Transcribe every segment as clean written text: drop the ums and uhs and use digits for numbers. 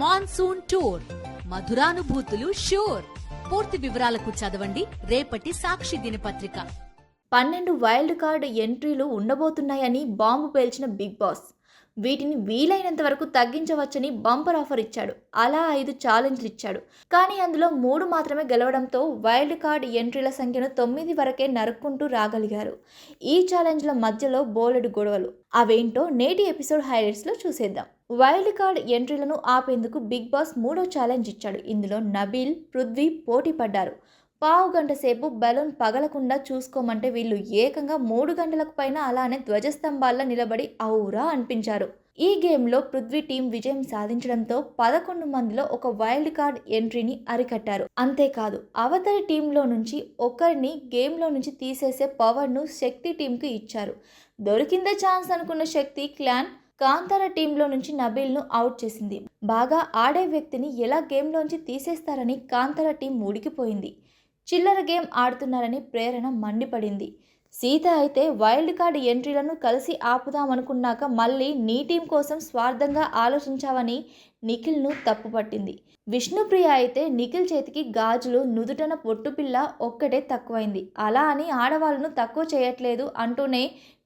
Monsoon tour మధురానుభూతులు sure. పూర్తి వివరాలకు చదవండి రేపటి సాక్షి దినపత్రిక. 12 వైల్డ్ కార్డ్ ఎంట్రీలు ఉండబోతున్నాయని బాంబు పేల్చిన బిగ్ బాస్. వీటిని వీలైనంత వరకు తగ్గించవచ్చని బంపర్ ఆఫర్ ఇచ్చాడు. అలా 5 ఛాలెంజ్లు ఇచ్చాడు. కానీ అందులో 3 మాత్రమే గెలవడంతో వైల్డ్ కార్డ్ ఎంట్రీల సంఖ్యను 9 వరకే నరుక్కుంటూ రాగలిగారు. ఈ ఛాలెంజ్ల మధ్యలో బోలెడు గొడవలు. అవేంటో నేటి ఎపిసోడ్ హైలైట్స్లో చూసేద్దాం. వైల్డ్ కార్డ్ ఎంట్రీలను ఆపేందుకు బిగ్ బాస్ 3వ ఛాలెంజ్ ఇచ్చాడు. ఇందులో నబీల్, పృథ్వీ పోటీ పడ్డారు. పావు గంట సేపు బెలూన్ పగలకుండా చూసుకోమంటే వీళ్ళు ఏకంగా 3 గంటలకు పైన అలానే ధ్వజస్తంభాల్లో నిలబడి ఔరా అనిపించారు. ఈ గేమ్లో పృథ్వీ టీం విజయం సాధించడంతో 11 మందిలో ఒక వైల్డ్ కార్డ్ ఎంట్రీని అరికట్టారు. అంతేకాదు అవతలి టీంలో నుంచి ఒకరిని గేమ్లో నుంచి తీసేసే పవర్ను శక్తి టీంకు ఇచ్చారు. దొరికిందే ఛాన్స్ అనుకున్న శక్తి క్లాన్ కాంతార టీంలో నుంచి నబీల్ను అవుట్ చేసింది. బాగా ఆడే వ్యక్తిని ఎలా గేమ్లోంచి తీసేస్తారని కాంతార టీం ఉడికిపోయింది. చిల్లర గేమ్ ఆడుతున్నారని ప్రేరణ మండిపడింది. సీత అయితే వైల్డ్ కార్డ్ ఎంట్రీలను కలిసి ఆపుదామనుకున్నాక మళ్ళీ నీ టీం కోసం స్వార్థంగా ఆలోచించావని నిఖిల్ను తప్పుపట్టింది. విష్ణుప్రియ అయితే నిఖిల్ చేతికి గాజులు, నుదుటన పొట్టుపిల్ల ఒక్కటే తక్కువైంది. అలా అని ఆడవాళ్ళను తక్కువ చేయట్లేదు అంటూనే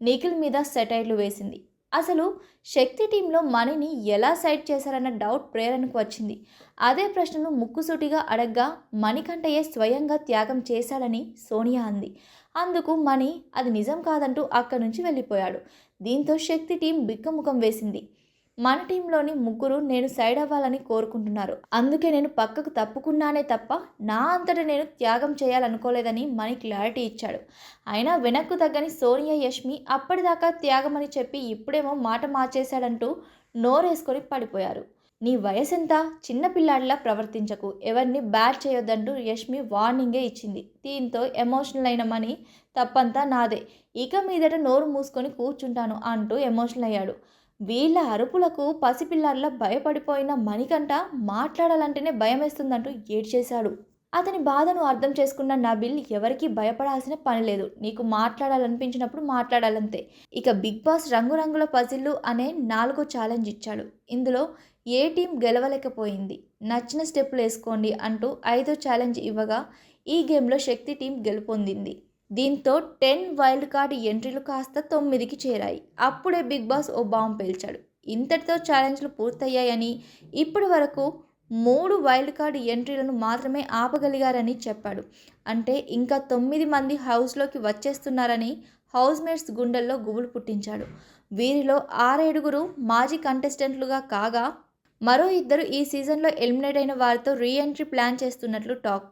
నిఖిల్ మీద సెటైర్లు వేసింది. అసలు శక్తి టీంలో మనీని ఎలా సైడ్ చేశారన్న డౌట్ ప్రేరణకు వచ్చింది. అదే ప్రశ్నను ముక్కుసూటిగా అడగ్గా మణికంఠయ్య స్వయంగా త్యాగం చేశాడని సోనియా అంది. అందుకు మణి అది నిజం కాదంటూ అక్కడి నుంచి వెళ్ళిపోయాడు. దీంతో శక్తి టీం బిక్కముఖం వేసింది. మన టీంలోని 3 నేను సైడ్ అవ్వాలని కోరుకుంటున్నారు. అందుకే నేను పక్కకు తప్పుకున్నానే తప్ప నా అంతటా నేను త్యాగం చేయాలనుకోలేదని మణి క్లారిటీ ఇచ్చాడు. అయినా వెనక్కు తగ్గని సోనియా, యష్మి అప్పటిదాకా త్యాగమని చెప్పి ఇప్పుడేమో మాట మార్చేశాడంటూ నోరేసుకొని పడిపోయారు. నీ వయసెంత, చిన్నపిల్లాడిలా ప్రవర్తించకు, ఎవరిని బ్యాట్ చేయొద్దంటూ యష్మి వార్నింగే ఇచ్చింది. దీంతో ఎమోషనల్ అయిన మణి తప్పంతా నాదే, ఇక మీదట నోరు మూసుకొని కూర్చుంటాను అంటూ ఎమోషనల్ అయ్యాడు. వీళ్ళ అరుపులకు పసిపిల్లాడిలా భయపడిపోయిన మణికంఠ మాట్లాడాలంటేనే భయమేస్తుందంటూ ఏడ్చేశాడు. అతని బాధను అర్థం చేసుకున్న నబిల్ ఎవరికీ భయపడాల్సిన పని లేదు, నీకు మాట్లాడాలనిపించినప్పుడు మాట్లాడాలంతే. ఇక బిగ్ బాస్ రంగురంగుల పజిల్లు అనే 4వ ఛాలెంజ్ ఇచ్చాడు. ఇందులో ఏ టీం గెలవలేకపోయింది, నచ్చిన స్టెప్పులు వేసుకోండి అంటూ 5వ ఛాలెంజ్ ఇవ్వగా ఈ గేమ్లో శక్తి టీం గెలుపొందింది. దీంతో 10 వైల్డ్ కార్డ్ ఎంట్రీలు కాస్త 9కి చేరాయి. అప్పుడే బిగ్ బాస్ ఓ బాంబు పేల్చాడు. ఇంతటితో ఛాలెంజ్లు పూర్తయ్యాయని, ఇప్పటి వరకు 3 వైల్డ్ కార్డ్ ఎంట్రీలను మాత్రమే ఆపగలిగారని చెప్పాడు. అంటే ఇంకా 9 మంది హౌస్లోకి వచ్చేస్తున్నారని హౌస్మేట్స్ గుండెల్లో గుబులు పుట్టించాడు. వీరిలో 6 మాజీ కంటెస్టెంట్లుగా కాగా మరో 2 ఈ సీజన్లో ఎలిమినేట్ అయిన వారితో రీ ఎంట్రీ ప్లాన్ చేస్తున్నట్లు టాక్.